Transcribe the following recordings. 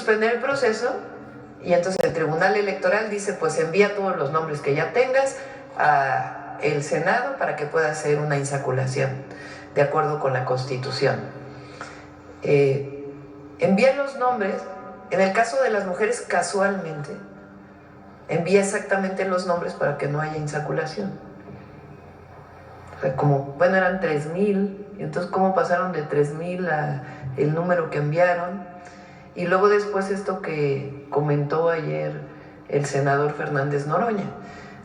suspender el proceso y entonces el Tribunal Electoral dice, pues envía todos los nombres que ya tengas a el Senado para que pueda hacer una insaculación de acuerdo con la Constitución. Envía los nombres. En el caso de las mujeres, casualmente envía exactamente los nombres para que no haya insaculación. O sea, como, bueno, eran 3,000, y entonces cómo pasaron de 3,000 a el número que enviaron. Y luego después esto que comentó ayer el senador Fernández Noroña,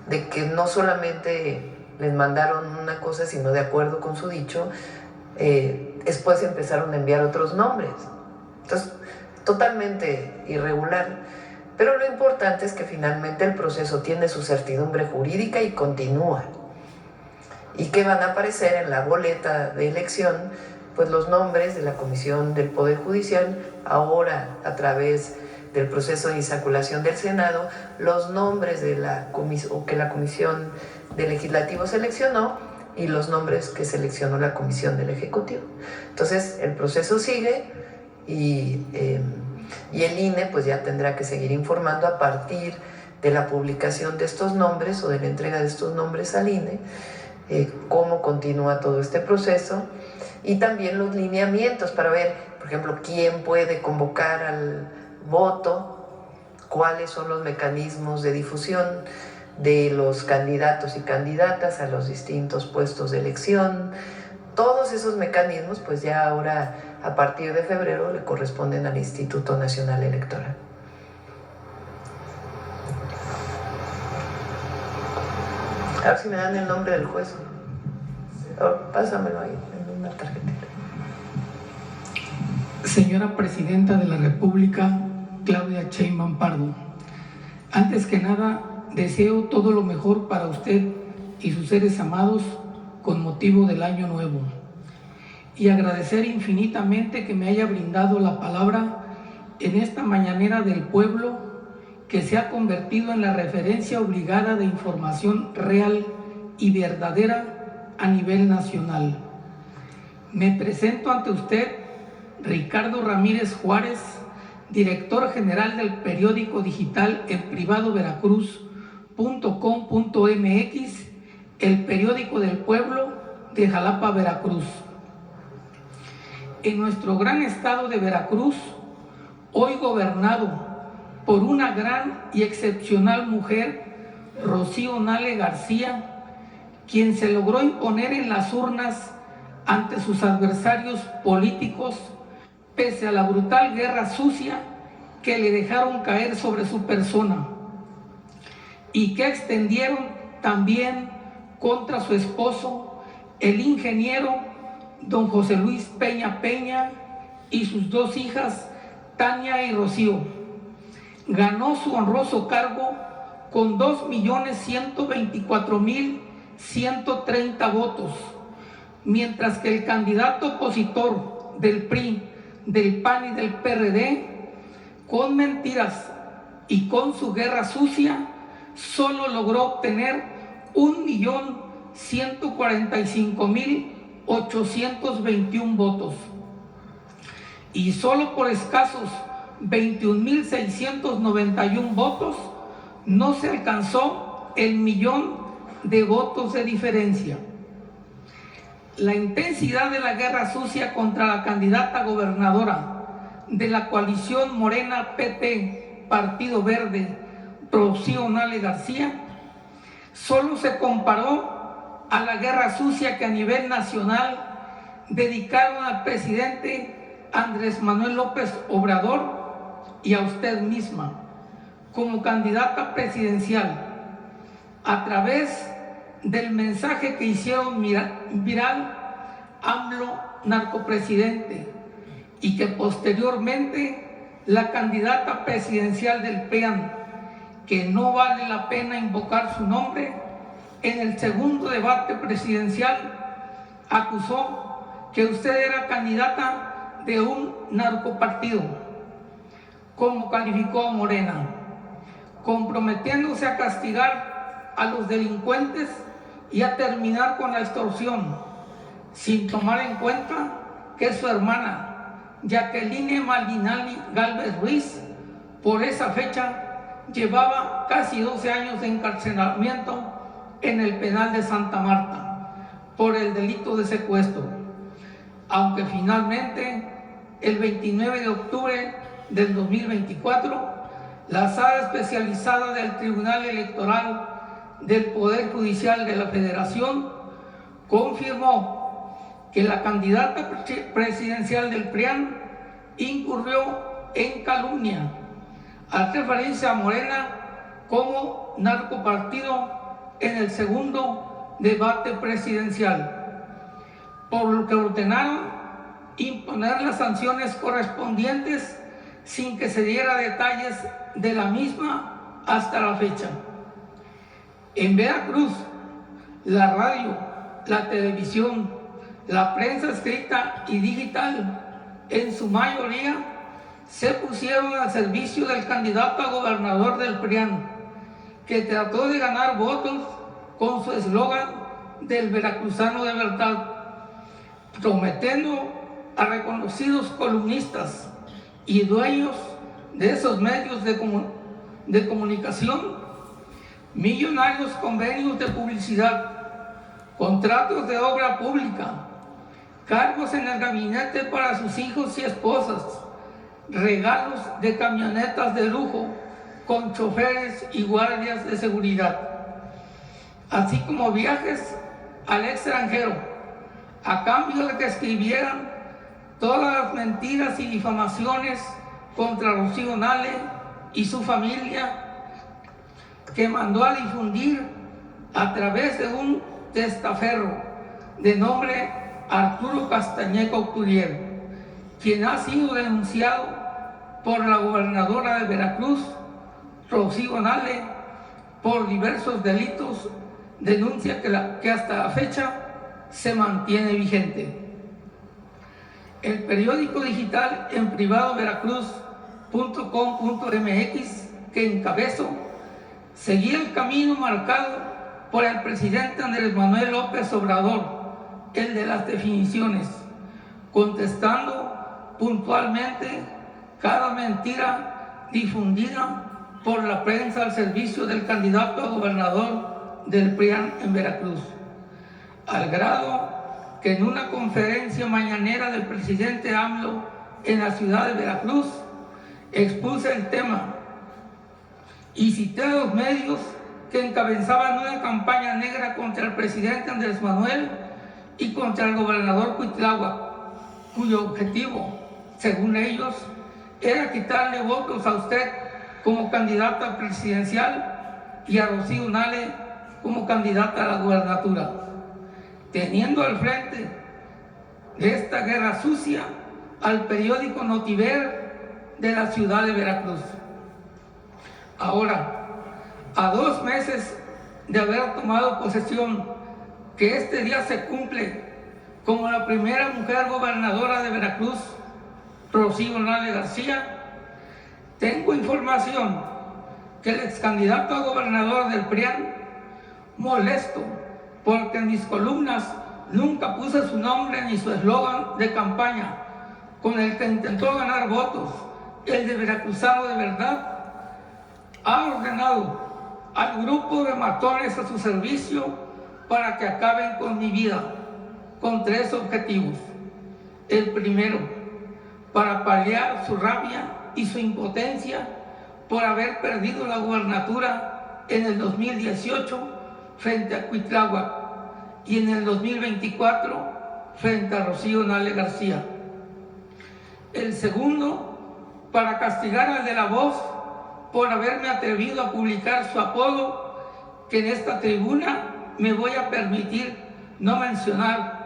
de que no solamente les mandaron una cosa, sino de acuerdo con su dicho, después empezaron a enviar otros nombres. Entonces, totalmente irregular. Pero lo importante es que finalmente el proceso tiene su certidumbre jurídica y continúa. Y que van a aparecer en la boleta de elección pues los nombres de la Comisión del Poder Judicial, ahora a través del proceso de insaculación del Senado, los nombres de que la Comisión del Legislativo seleccionó y los nombres que seleccionó la Comisión del Ejecutivo. Entonces el proceso sigue y el INE pues ya tendrá que seguir informando a partir de la publicación de estos nombres o de la entrega de estos nombres al INE, cómo continúa todo este proceso y también los lineamientos para ver, por ejemplo, quién puede convocar al voto, cuáles son los mecanismos de difusión de los candidatos y candidatas a los distintos puestos de elección. Todos esos mecanismos pues ya ahora a partir de febrero le corresponden al Instituto Nacional Electoral. A ver si me dan el nombre del juez. Pásamelo ahí en una tarjetita. Señora Presidenta de la República, Claudia Sheinbaum Pardo, antes que nada deseo todo lo mejor para usted y sus seres amados con motivo del Año Nuevo y agradecer infinitamente que me haya brindado la palabra en esta mañanera del pueblo que se ha convertido en la referencia obligada de información real y verdadera a nivel nacional. Me presento ante usted, Ricardo Ramírez Juárez, director general del periódico digital El Privado Veracruz.com.mx, el periódico del pueblo de Jalapa, Veracruz. En nuestro gran estado de Veracruz, hoy gobernado por una gran y excepcional mujer, Rocío Nale García, quien se logró imponer en las urnas ante sus adversarios políticos, pese a la brutal guerra sucia que le dejaron caer sobre su persona y que extendieron también contra su esposo, el ingeniero don José Luis Peña Peña, y sus dos hijas, Tania y Rocío. Ganó su honroso cargo con 2.124.130 votos, mientras que el candidato opositor del PRI, del PAN y del PRD, con mentiras y con su guerra sucia, solo logró obtener 1.145.821 votos. Y solo por escasos 21.691 votos no se alcanzó el 1.000.000 de votos de diferencia. La intensidad de la guerra sucia contra la candidata gobernadora de la coalición Morena PT Partido Verde, Rocío Nale García, solo se comparó a la guerra sucia que a nivel nacional dedicaron al presidente Andrés Manuel López Obrador y a usted misma como candidata presidencial a través del mensaje que hicieron viral AMLO narcopresidente, y que posteriormente la candidata presidencial del PRIAN, que no vale la pena invocar su nombre, en el segundo debate presidencial acusó que usted era candidata de un narcopartido, como calificó a Morena, comprometiéndose a castigar a los delincuentes y a terminar con la extorsión, sin tomar en cuenta que su hermana, Jacqueline Maldinari Gálvez Ruiz, Por esa fecha llevaba casi 12 años de encarcelamiento en el penal de Santa Marta por el delito de secuestro, aunque finalmente el 29 de octubre del 2024 la Sala Especializada del Tribunal Electoral del Poder Judicial de la Federación confirmó que la candidata presidencial del PRIAN incurrió en calumnia al referirse a Morena como narcopartido en el segundo debate presidencial, por lo que ordenaron imponer las sanciones correspondientes sin que se diera detalles de la misma hasta la fecha. En Veracruz, la radio, la televisión, la prensa escrita y digital, en su mayoría, se pusieron al servicio del candidato a gobernador del PRIAN, que trató de ganar votos con su eslogan del veracruzano de verdad, prometiendo a reconocidos columnistas y dueños de esos medios de comunicación millonarios convenios de publicidad, contratos de obra pública, cargos en el gabinete para sus hijos y esposas, regalos de camionetas de lujo con choferes y guardias de seguridad, así como viajes al extranjero a cambio de que escribieran todas las mentiras y difamaciones contra Rocío Nale y su familia, que mandó a difundir a través de un testaferro de nombre Arturo Castañeco Curiel, quien ha sido denunciado por la gobernadora de Veracruz, Rocío Nale, por diversos delitos, denuncia que hasta la fecha se mantiene vigente. El periódico digital en privado veracruz.com.mx, que encabezo, seguía el camino marcado por el presidente Andrés Manuel López Obrador, el de las definiciones, contestando puntualmente cada mentira difundida por la prensa al servicio del candidato a gobernador del PRIAN en Veracruz, al grado que en una conferencia mañanera del presidente AMLO en la ciudad de Veracruz expuse el tema y cité a los medios que encabezaban una campaña negra contra el presidente Andrés Manuel y contra el gobernador Cuitláhuac, cuyo objetivo, según ellos, era quitarle votos a usted como candidata presidencial y a Rocío Nale como candidata a la gubernatura, teniendo al frente de esta guerra sucia al periódico Notiver de la ciudad de Veracruz. Ahora, a 2 meses de haber tomado posesión, que este día se cumple como la primera mujer gobernadora de Veracruz, Rocío Nale García, tengo información que el ex candidato a gobernador del PRIAN, molesto porque en mis columnas nunca puse su nombre ni su eslogan de campaña con el que intentó ganar votos, el de veracruzano de verdad, ha ordenado al grupo de matones a su servicio para que acaben con mi vida, con 3 objetivos. El primero, para paliar su rabia y su impotencia por haber perdido la gubernatura en el 2018 frente a Cuitláhuac y en el 2024 frente a Rocío Nale García. El segundo, para castigar al de La Voz por haberme atrevido a publicar su apodo, que en esta tribuna me voy a permitir no mencionar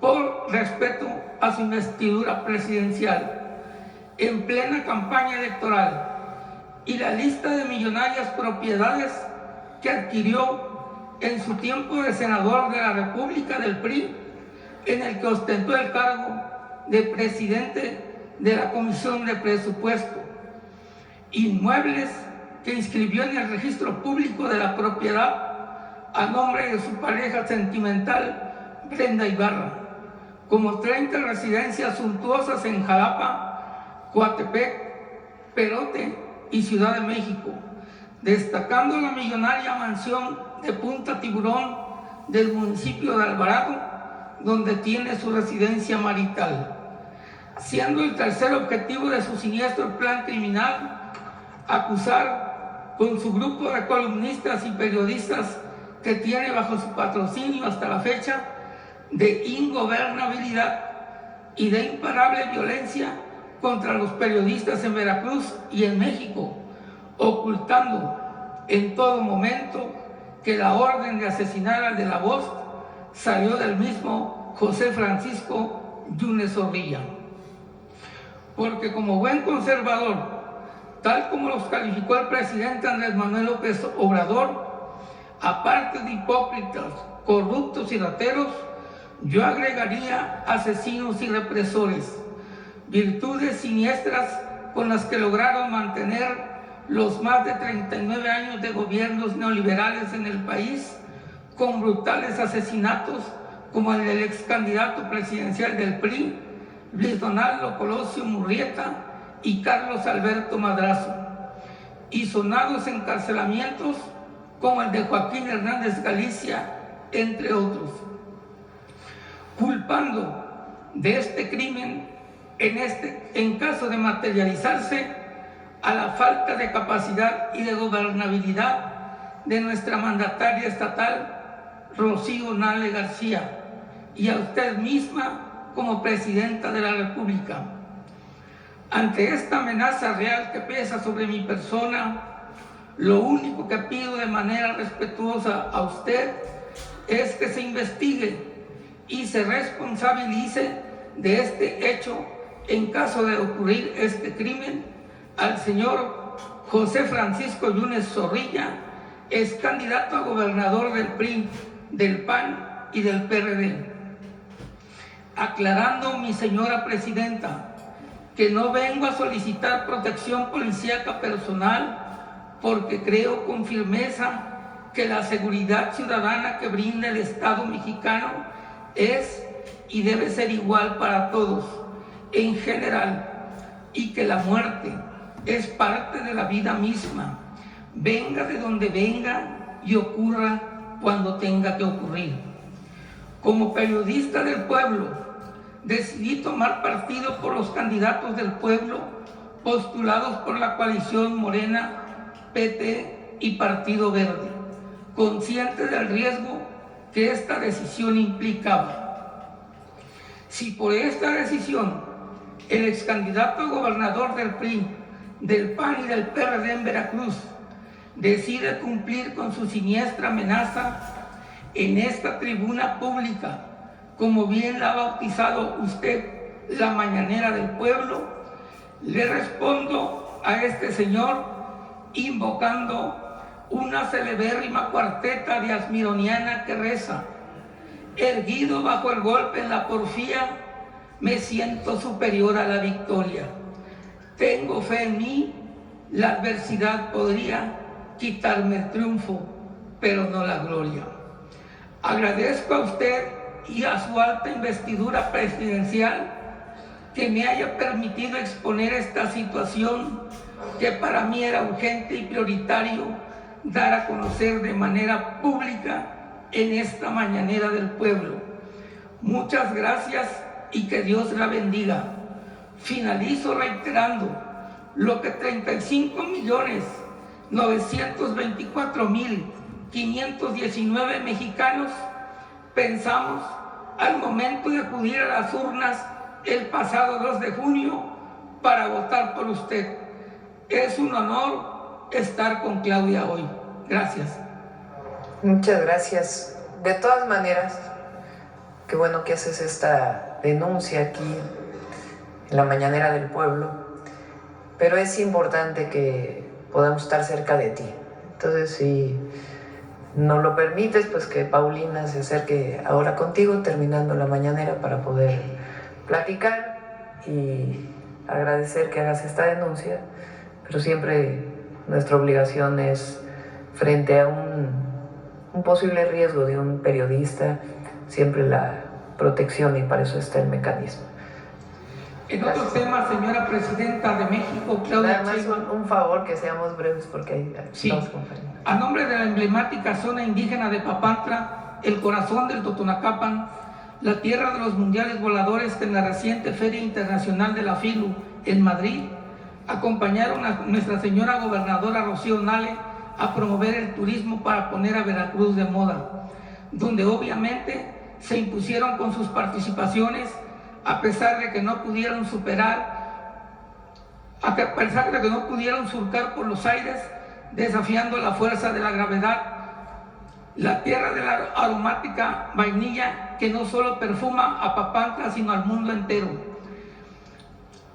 por respeto a su investidura presidencial en plena campaña electoral, y la lista de millonarias propiedades que adquirió en su tiempo de senador de la República del PRI, en el que ostentó el cargo de presidente de la Comisión de Presupuesto, inmuebles que inscribió en el registro público de la propiedad a nombre de su pareja sentimental Brenda Ibarra, como 30 residencias suntuosas en Jalapa, Coatepec, Perote y Ciudad de México, destacando la millonaria mansión de Punta Tiburón del municipio de Alvarado, donde tiene su residencia marital, siendo el tercer objetivo de su siniestro plan criminal acusar con su grupo de columnistas y periodistas que tiene bajo su patrocinio hasta la fecha de ingobernabilidad y de imparable violencia contra los periodistas en Veracruz y en México, ocultando en todo momento que la orden de asesinar al de la Voz salió del mismo José Francisco Yunes Zorrilla. Porque como buen conservador, tal como los calificó el presidente Andrés Manuel López Obrador, aparte de hipócritas, corruptos y rateros, yo agregaría asesinos y represores, virtudes siniestras con las que lograron mantener los más de 39 años de gobiernos neoliberales en el país, con brutales asesinatos como el del ex candidato presidencial del PRI, Luis Donaldo Colosio Murrieta y Carlos Alberto Madrazo, y sonados encarcelamientos como el de Joaquín Hernández Galicia, entre otros, culpando de este crimen, en caso de materializarse, a la falta de capacidad y de gobernabilidad de nuestra mandataria estatal, Rocío Nale García, y a usted misma como presidenta de la República. Ante esta amenaza real que pesa sobre mi persona, lo único que pido de manera respetuosa a usted es que se investigue y se responsabilice de este hecho en caso de ocurrir este crimen al señor José Francisco Yunes Zorrilla, ex candidato a gobernador del PRI, del PAN y del PRD. Aclarando, mi señora presidenta, que no vengo a solicitar protección policíaca personal, porque creo con firmeza que la seguridad ciudadana que brinda el Estado mexicano es y debe ser igual para todos en general, y que la muerte es parte de la vida misma, venga de donde venga y ocurra cuando tenga que ocurrir. Como periodista del pueblo, decidí tomar partido por los candidatos del pueblo postulados por la coalición Morena, PT y Partido Verde, consciente del riesgo que esta decisión implicaba. Si por esta decisión el ex candidato a gobernador del PRI, del PAN y del PRD en Veracruz decide cumplir con su siniestra amenaza en esta tribuna pública, como bien la ha bautizado usted la mañanera del pueblo, le respondo a este señor invocando una celebérrima cuarteta de Asmironiana que reza: erguido bajo el golpe en la porfía, me siento superior a la victoria. Tengo fe en mí, la adversidad podría quitarme el triunfo, pero no la gloria. Agradezco a usted y a su alta investidura presidencial que me haya permitido exponer esta situación que para mí era urgente y prioritario dar a conocer de manera pública en esta mañanera del pueblo. Muchas gracias y que Dios la bendiga. Finalizo reiterando lo que 35.924.519 mexicanos pensamos al momento de acudir a las urnas el pasado 2 de junio para votar por usted. Es un honor estar con Claudia hoy. Gracias. Muchas gracias. De todas maneras, qué bueno que haces esta denuncia aquí en la mañanera del pueblo, pero es importante que podamos estar cerca de ti. Entonces, si nos lo permites, pues que Paulina se acerque ahora contigo, terminando la mañanera, para poder platicar y agradecer que hagas esta denuncia, pero siempre nuestra obligación es, frente a un posible riesgo de un periodista, siempre la protección, y para eso está el mecanismo. En otro tema, señora Presidenta de México, Claudia Nada más Sheinbaum. un favor, que seamos breves porque hay Sí. dos compañeros. A nombre de la emblemática zona indígena de Papantla, el corazón del Totonacapan, la tierra de los mundiales voladores que en la reciente Feria Internacional de la FILU en Madrid acompañaron a nuestra señora gobernadora Rocío Nale a promover el turismo para poner a Veracruz de moda, donde obviamente se impusieron con sus participaciones a pesar de que no pudieron surcar por los aires, desafiando la fuerza de la gravedad, la tierra de la aromática vainilla que no solo perfuma a Papantla sino al mundo entero,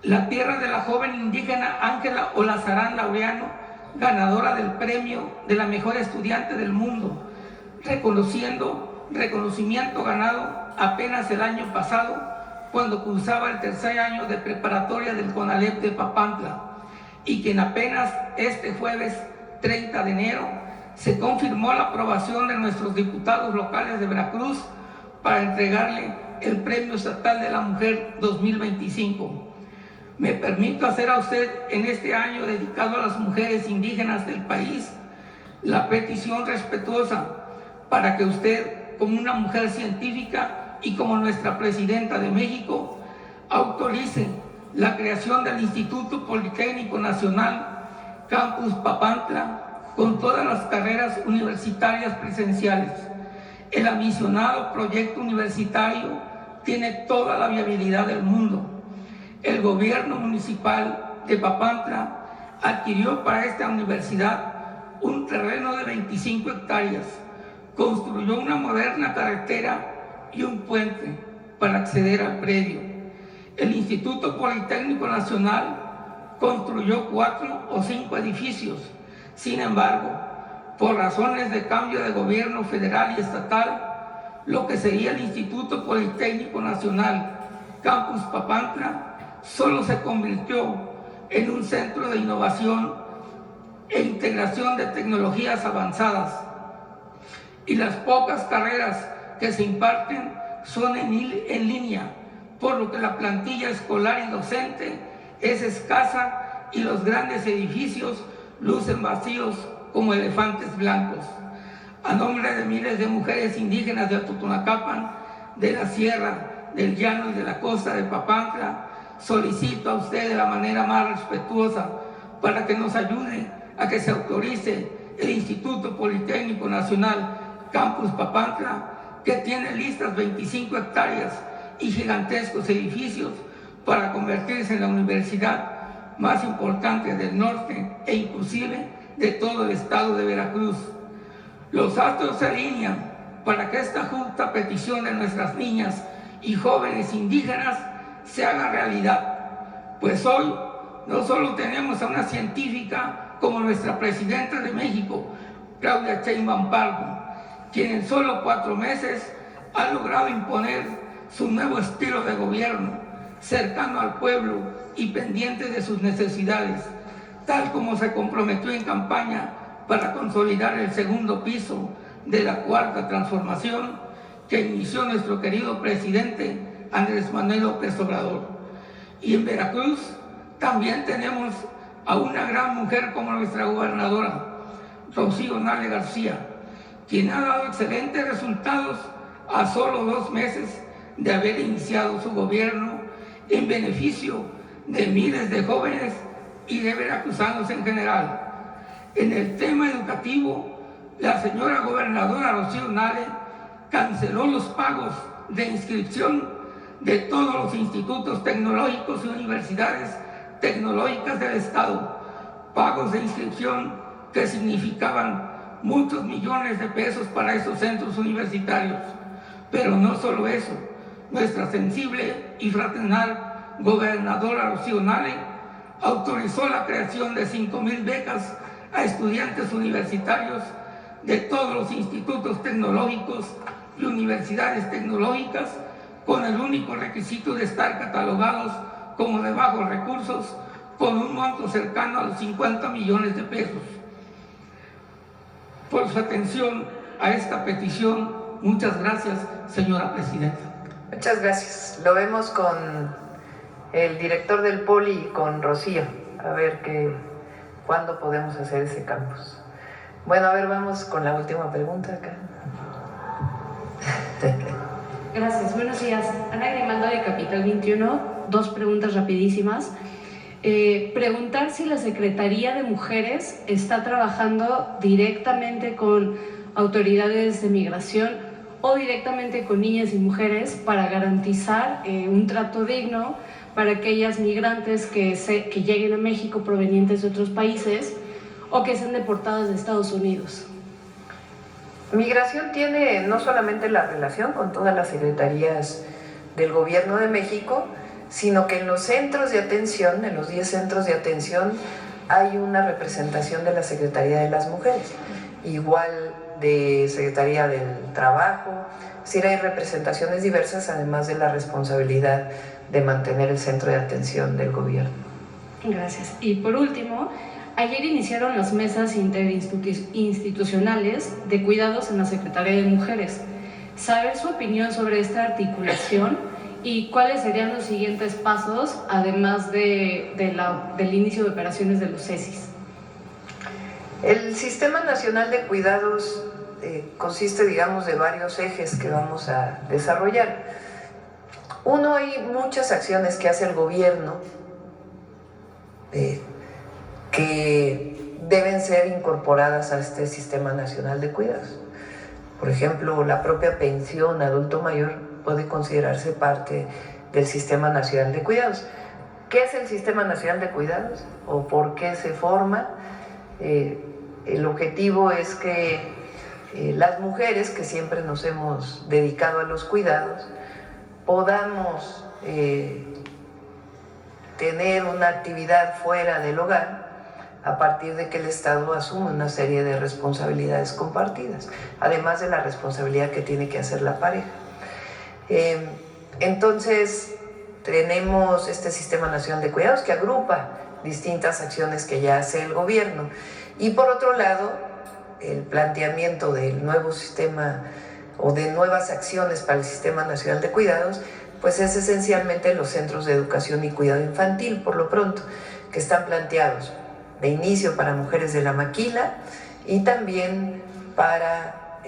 la tierra de la joven indígena Ángela Olazarán Laureano, ganadora del premio de la mejor estudiante del mundo, reconocimiento ganado apenas el año pasado cuando cursaba el tercer año de preparatoria del CONALEP de Papantla, y quien apenas este jueves 30 de enero se confirmó la aprobación de nuestros diputados locales de Veracruz para entregarle el Premio Estatal de la Mujer 2025. Me permito hacer a usted en este año dedicado a las mujeres indígenas del país la petición respetuosa para que usted, como una mujer científica y como nuestra Presidenta de México, autorice la creación del Instituto Politécnico Nacional Campus Papantla con todas las carreras universitarias presenciales. El ambicionado proyecto universitario tiene toda la viabilidad del mundo. El gobierno municipal de Papantla adquirió para esta universidad un terreno de 25 hectáreas, construyó una moderna carretera y un puente para acceder al predio. El Instituto Politécnico Nacional construyó 4 o 5 edificios. Sin embargo, por razones de cambio de gobierno federal y estatal, lo que sería el Instituto Politécnico Nacional Campus Papantla solo se convirtió en un centro de innovación e integración de tecnologías avanzadas, y las pocas carreras que se imparten son en línea, por lo que la plantilla escolar y docente es escasa y los grandes edificios lucen vacíos como elefantes blancos. A nombre de miles de mujeres indígenas de Totonacapan, de la sierra, del llano y de la costa de Papantla, solicito a usted de la manera más respetuosa para que nos ayude a que se autorice el Instituto Politécnico Nacional Campus Papantla, que tiene listas 25 hectáreas y gigantescos edificios para convertirse en la universidad más importante del norte e inclusive de todo el estado de Veracruz. Los astros se alinean para que esta justa petición de nuestras niñas y jóvenes indígenas se haga realidad, pues hoy no solo tenemos a una científica como nuestra Presidenta de México, Claudia Sheinbaum Pardo, quien en solo 4 meses ha logrado imponer su nuevo estilo de gobierno, cercano al pueblo y pendiente de sus necesidades, tal como se comprometió en campaña para consolidar el segundo piso de la Cuarta Transformación que inició nuestro querido presidente Andrés Manuel López Obrador. Y en Veracruz también tenemos a una gran mujer como nuestra gobernadora, Rocío Nale García, quien ha dado excelentes resultados a solo 2 meses de haber iniciado su gobierno en beneficio de miles de jóvenes y de veracruzanos en general. En el tema educativo, la señora gobernadora Rocío Nale canceló los pagos de inscripción de todos los institutos tecnológicos y universidades tecnológicas del Estado, pagos de inscripción que significaban muchos millones de pesos para esos centros universitarios. Pero no solo eso, nuestra sensible y fraternal gobernadora Rocío Nale autorizó la creación de 5,000 becas a estudiantes universitarios de todos los institutos tecnológicos y universidades tecnológicas, con el único requisito de estar catalogados como de bajos recursos, con un monto cercano a los 50 millones de pesos. Por su atención a esta petición, muchas gracias, señora Presidenta. Muchas gracias. Lo vemos con el director del Poli con Rocío, a ver cuándo podemos hacer ese campus. Bueno, a ver, vamos con la última pregunta acá. Gracias, buenos días. Ana Grimaldo de Capital 21, dos preguntas rapidísimas. Preguntar si la Secretaría de Mujeres está trabajando directamente con autoridades de migración o directamente con niñas y mujeres para garantizar un trato digno para aquellas migrantes que lleguen a México provenientes de otros países o que sean deportadas de Estados Unidos. Migración tiene no solamente la relación con todas las secretarías del Gobierno de México, sino que en los centros de atención, en los 10 centros de atención, hay una representación de la Secretaría de las Mujeres, igual de Secretaría del Trabajo, es decir, hay representaciones diversas, además de la responsabilidad de mantener el centro de atención del gobierno. Gracias. Y por último, ayer iniciaron las mesas interinstitucionales de cuidados en la Secretaría de Mujeres. ¿Saber su opinión sobre esta articulación y cuáles serían los siguientes pasos, además del inicio de operaciones de los CESIS? El Sistema Nacional de Cuidados consiste, digamos, de varios ejes que vamos a desarrollar. Uno, hay muchas acciones que hace el gobierno que deben ser incorporadas a este Sistema Nacional de Cuidados. Por ejemplo, la propia pensión adulto mayor puede considerarse parte del Sistema Nacional de Cuidados. ¿Qué es el Sistema Nacional de Cuidados? ¿O por qué se forma? El objetivo es que las mujeres que siempre nos hemos dedicado a los cuidados podamos tener una actividad fuera del hogar a partir de que el Estado asume una serie de responsabilidades compartidas, además de la responsabilidad que tiene que hacer la pareja. Entonces, tenemos este Sistema Nacional de Cuidados que agrupa distintas acciones que ya hace el gobierno. Y por otro lado, el planteamiento del nuevo sistema o de nuevas acciones para el Sistema Nacional de Cuidados, pues es esencialmente los centros de educación y cuidado infantil, por lo pronto, que están planteados de inicio para mujeres de la maquila y también para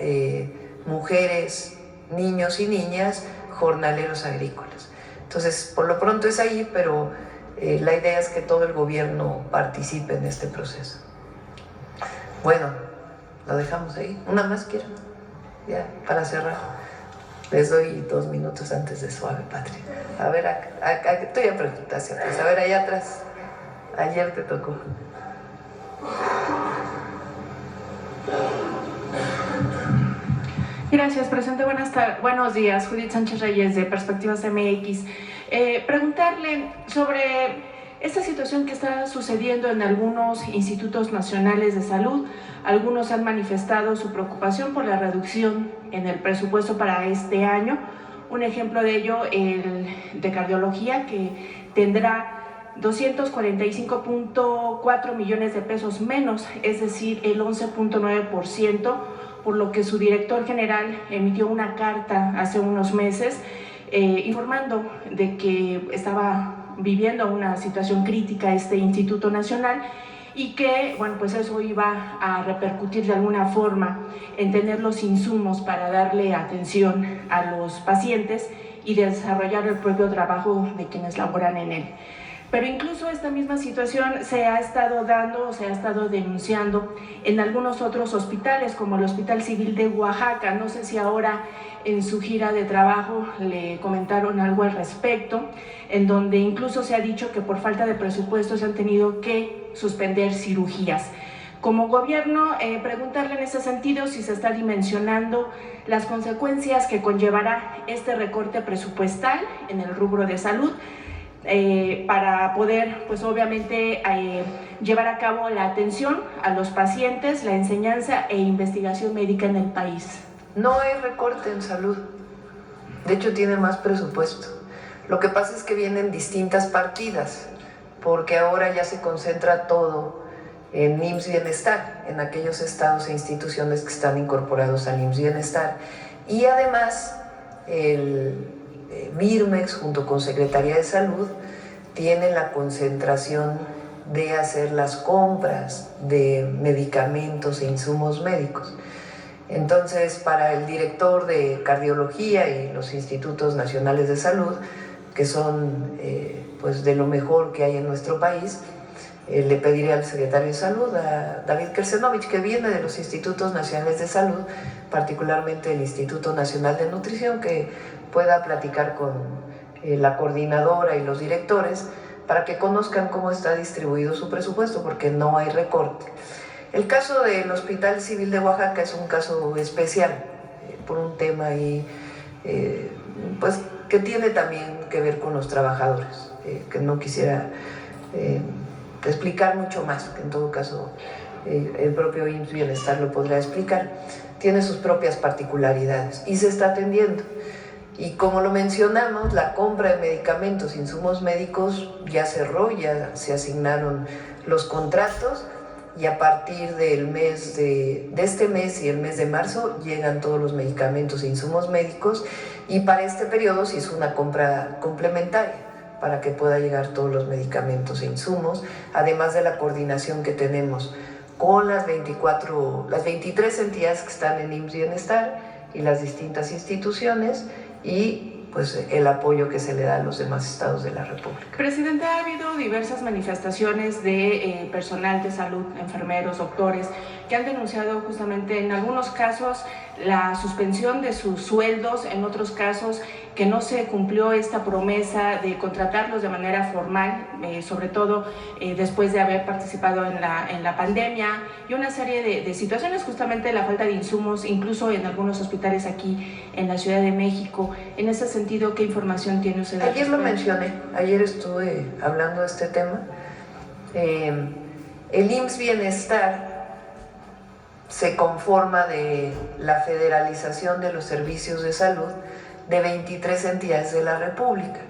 mujeres, niños y niñas jornaleros agrícolas. Entonces, por lo pronto es ahí, pero la idea es que todo el gobierno participe en este proceso. Bueno, lo dejamos ahí. ¿Una más quieren? Ya, para cerrar. Les doy 2 minutos antes de Suave Patria. A ver, tú ya preguntaste, pues, a ver, allá atrás. Ayer te tocó. Gracias, presidente. Buenos días. Judith Sánchez Reyes, de Perspectivas MX. Preguntarle sobre esta situación que está sucediendo en algunos institutos nacionales de salud. Algunos han manifestado su preocupación por la reducción en el presupuesto para este año. Un ejemplo de ello, el de cardiología, que tendrá 245.4 millones de pesos menos, es decir, el 11.9%, por lo que su director general emitió una carta hace unos meses informando de que estaba viviendo una situación crítica este Instituto Nacional y que, bueno, pues eso iba a repercutir de alguna forma en tener los insumos para darle atención a los pacientes y desarrollar el propio trabajo de quienes laboran en él. Pero incluso esta misma situación se ha estado dando, se ha estado denunciando en algunos otros hospitales, como el Hospital Civil de Oaxaca. No sé si ahora en su gira de trabajo le comentaron algo al respecto, en donde incluso se ha dicho que por falta de presupuesto se han tenido que suspender cirugías. Como gobierno, preguntarle en ese sentido si se está dimensionando las consecuencias que conllevará este recorte presupuestal en el rubro de salud, para poder, pues obviamente, llevar a cabo la atención a los pacientes, la enseñanza e investigación médica en el país. No hay recorte en salud, de hecho tiene más presupuesto. Lo que pasa es que vienen distintas partidas, porque ahora ya se concentra todo en IMSS Bienestar, en aquellos estados e instituciones que están incorporados al IMSS Bienestar. Y además, el MIRMEX, junto con Secretaría de Salud, tienen la concentración de hacer las compras de medicamentos e insumos médicos. Entonces, para el director de cardiología y los institutos nacionales de salud, que son pues de lo mejor que hay en nuestro país, le pediría al secretario de Salud, a David Kersenovich, que viene de los institutos nacionales de salud, particularmente el Instituto Nacional de Nutrición, que pueda platicar con la coordinadora y los directores para que conozcan cómo está distribuido su presupuesto, porque no hay recorte. El caso del Hospital Civil de Oaxaca es un caso especial, por un tema ahí, pues, que tiene también que ver con los trabajadores, que no quisiera explicar mucho más, que en todo caso el propio IMSS Bienestar lo podrá explicar. Tiene sus propias particularidades y se está atendiendo. Y como lo mencionamos, la compra de medicamentos, insumos médicos ya cerró, ya se asignaron los contratos y a partir del mes de este mes y el mes de marzo llegan todos los medicamentos e insumos médicos, y para este periodo se hizo una compra complementaria para que pueda llegar todos los medicamentos e insumos, además de la coordinación que tenemos con las 23 entidades que están en IMSS Bienestar y las distintas instituciones, y pues el apoyo que se le da a los demás estados de la República. Presidente, ha habido diversas manifestaciones de personal de salud, enfermeros, doctores, que han denunciado justamente en algunos casos la suspensión de sus sueldos, en otros casos que no se cumplió esta promesa de contratarlos de manera formal, sobre todo después de haber participado en la pandemia, y una serie de situaciones, justamente la falta de insumos, incluso en algunos hospitales aquí en la Ciudad de México. En ese sentido, ¿qué información tiene usted? Ayer lo mencioné, ayer estuve hablando de este tema. El IMSS Bienestar se conforma de la federalización de los servicios de salud de 23 entidades de la República.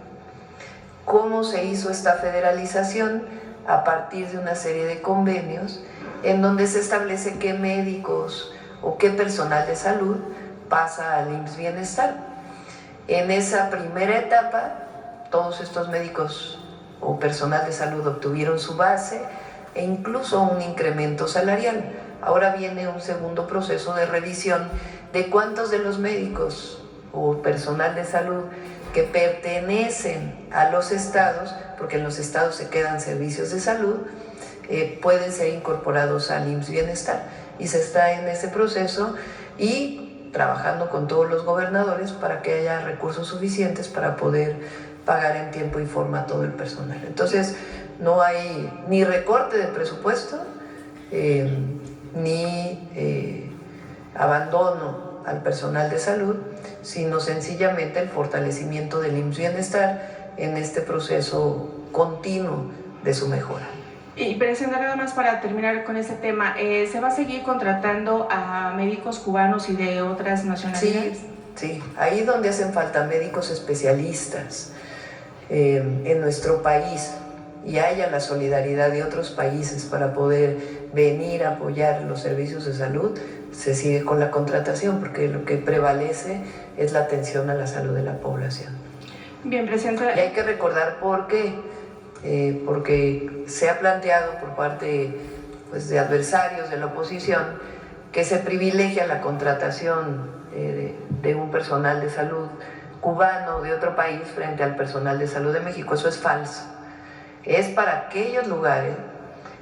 ¿Cómo se hizo esta federalización? A partir de una serie de convenios en donde se establece qué médicos o qué personal de salud pasa al IMSS Bienestar. En esa primera etapa, todos estos médicos o personal de salud obtuvieron su base e incluso un incremento salarial. Ahora viene un segundo proceso de revisión de cuántos de los médicos o personal de salud que pertenecen a los estados, porque en los estados se quedan servicios de salud, pueden ser incorporados al IMSS Bienestar. Y se está en ese proceso y trabajando con todos los gobernadores para que haya recursos suficientes para poder pagar en tiempo y forma a todo el personal. Entonces, no hay ni recorte de presupuesto, ni abandono al personal de salud, sino sencillamente el fortalecimiento del IMSS Bienestar en este proceso continuo de su mejora. Y presidenta, nada más para terminar con este tema, ¿se va a seguir contratando a médicos cubanos y de otras nacionalidades? Sí, ahí donde hacen falta médicos especialistas en nuestro país y haya la solidaridad de otros países para poder venir a apoyar los servicios de salud, se sigue con la contratación, porque lo que prevalece es la atención a la salud de la población. Bien, presidenta. Y hay que recordar por qué, porque se ha planteado por parte pues, de adversarios de la oposición que se privilegia la contratación de un personal de salud cubano de otro país frente al personal de salud de México. Eso es falso. Es para aquellos lugares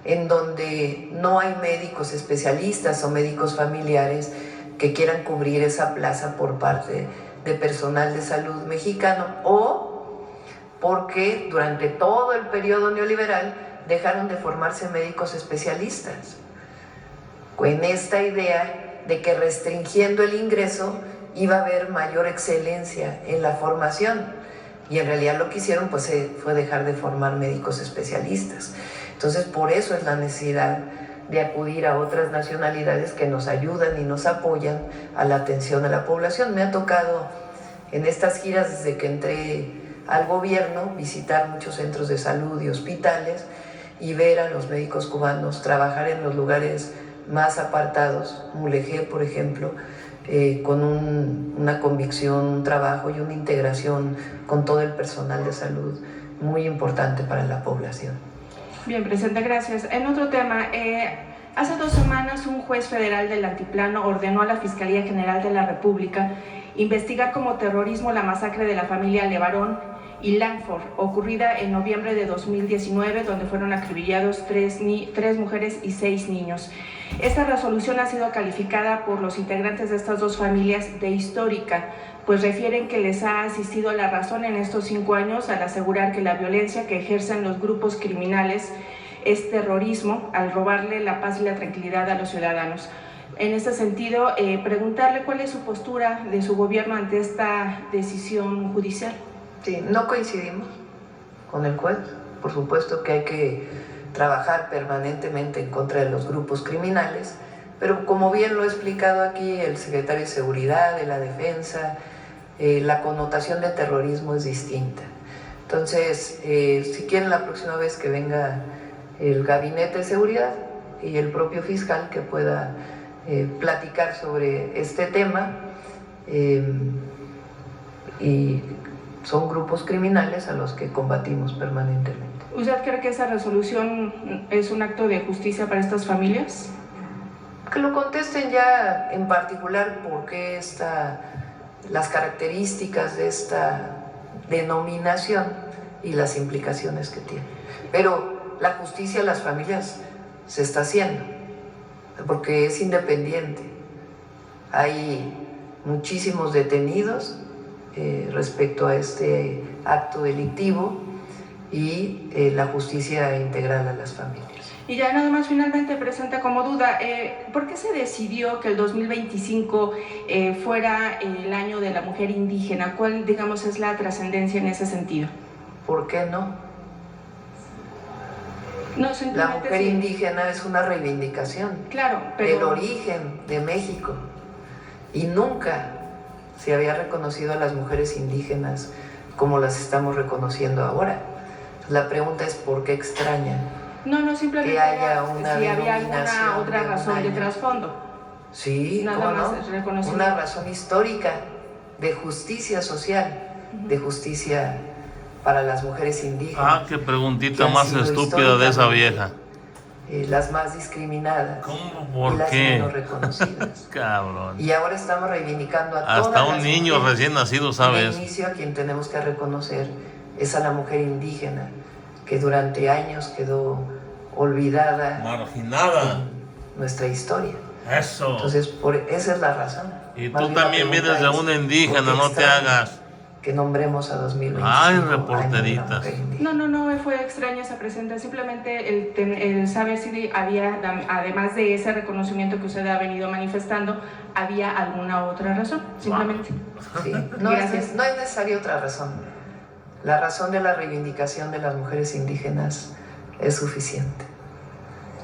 en donde no hay médicos especialistas o médicos familiares que quieran cubrir esa plaza por parte de personal de salud mexicano, o porque durante todo el periodo neoliberal dejaron de formarse médicos especialistas, con esta idea de que restringiendo el ingreso iba a haber mayor excelencia en la formación, y en realidad lo que hicieron pues, fue dejar de formar médicos especialistas. Entonces, por eso es la necesidad de acudir a otras nacionalidades que nos ayudan y nos apoyan a la atención a la población. Me ha tocado en estas giras, desde que entré al gobierno, visitar muchos centros de salud y hospitales y ver a los médicos cubanos trabajar en los lugares más apartados, Mulegé, por ejemplo, con una convicción, un trabajo y una integración con todo el personal de salud muy importante para la población. Bien, Presidenta, gracias. En otro tema, hace 2 semanas un juez federal del Altiplano ordenó a la Fiscalía General de la República investigar como terrorismo la masacre de la familia Levarón y Langford, ocurrida en noviembre de 2019, donde fueron acribillados 3 mujeres y 6 niños. Esta resolución ha sido calificada por los integrantes de estas 2 familias de histórica, pues refieren que les ha asistido la razón en estos 5 años al asegurar que la violencia que ejercen los grupos criminales es terrorismo al robarle la paz y la tranquilidad a los ciudadanos. En este sentido, preguntarle cuál es su postura de su gobierno ante esta decisión judicial. Sí, no coincidimos con el juez. Por supuesto que hay que trabajar permanentemente en contra de los grupos criminales, pero como bien lo ha explicado aquí el secretario de Seguridad, de la Defensa, la connotación de terrorismo es distinta. Entonces, si quieren la próxima vez que venga el Gabinete de Seguridad y el propio fiscal que pueda platicar sobre este tema, y son grupos criminales a los que combatimos permanentemente. ¿Usted cree que esa resolución es un acto de justicia para estas familias? Que lo contesten ya en particular por qué las características de esta denominación y las implicaciones que tiene. Pero la justicia a las familias se está haciendo, porque es independiente. Hay muchísimos detenidos respecto a este acto delictivo y la justicia integral a las familias. Y ya nada más finalmente presenta como duda, ¿por qué se decidió que el 2025 fuera el año de la mujer indígena? ¿Cuál, digamos, es la trascendencia en ese sentido? ¿Por qué no? No, la mujer indígena es una reivindicación, claro, del origen de México, y nunca se había reconocido a las mujeres indígenas como las estamos reconociendo ahora. La pregunta es ¿por qué extraña? No, simplemente que haya una si había alguna otra razón de trasfondo. Sí, nada más no? Una razón histórica de justicia social, de justicia para las mujeres indígenas. Ah, qué preguntita más estúpida de esa vieja. Las más discriminadas. ¿Cómo? ¿Por y las qué? menos reconocidas. Cabrón. Y ahora estamos reivindicando a hasta todas un las niño mujeres. recién nacido sabe De eso. inicio a quien tenemos que reconocer es a la mujer indígena, que durante años quedó olvidada, marginada en nuestra historia. Eso. Entonces, esa es la razón. Y Más tú bien la también pregunta vienes de es, una indígena, ¿por qué no te extraña hagas. Que nombremos a 2025 Ay, año de la reporteritas. mujer indígena? No, fue extraña esa presentación, simplemente el saber si había, además de ese reconocimiento que usted ha venido manifestando, había alguna otra razón, simplemente. Sí, no es Gracias. necesaria otra razón. La razón de la reivindicación de las mujeres indígenas es suficiente.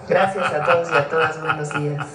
Gracias a todos y a todas, buenos días.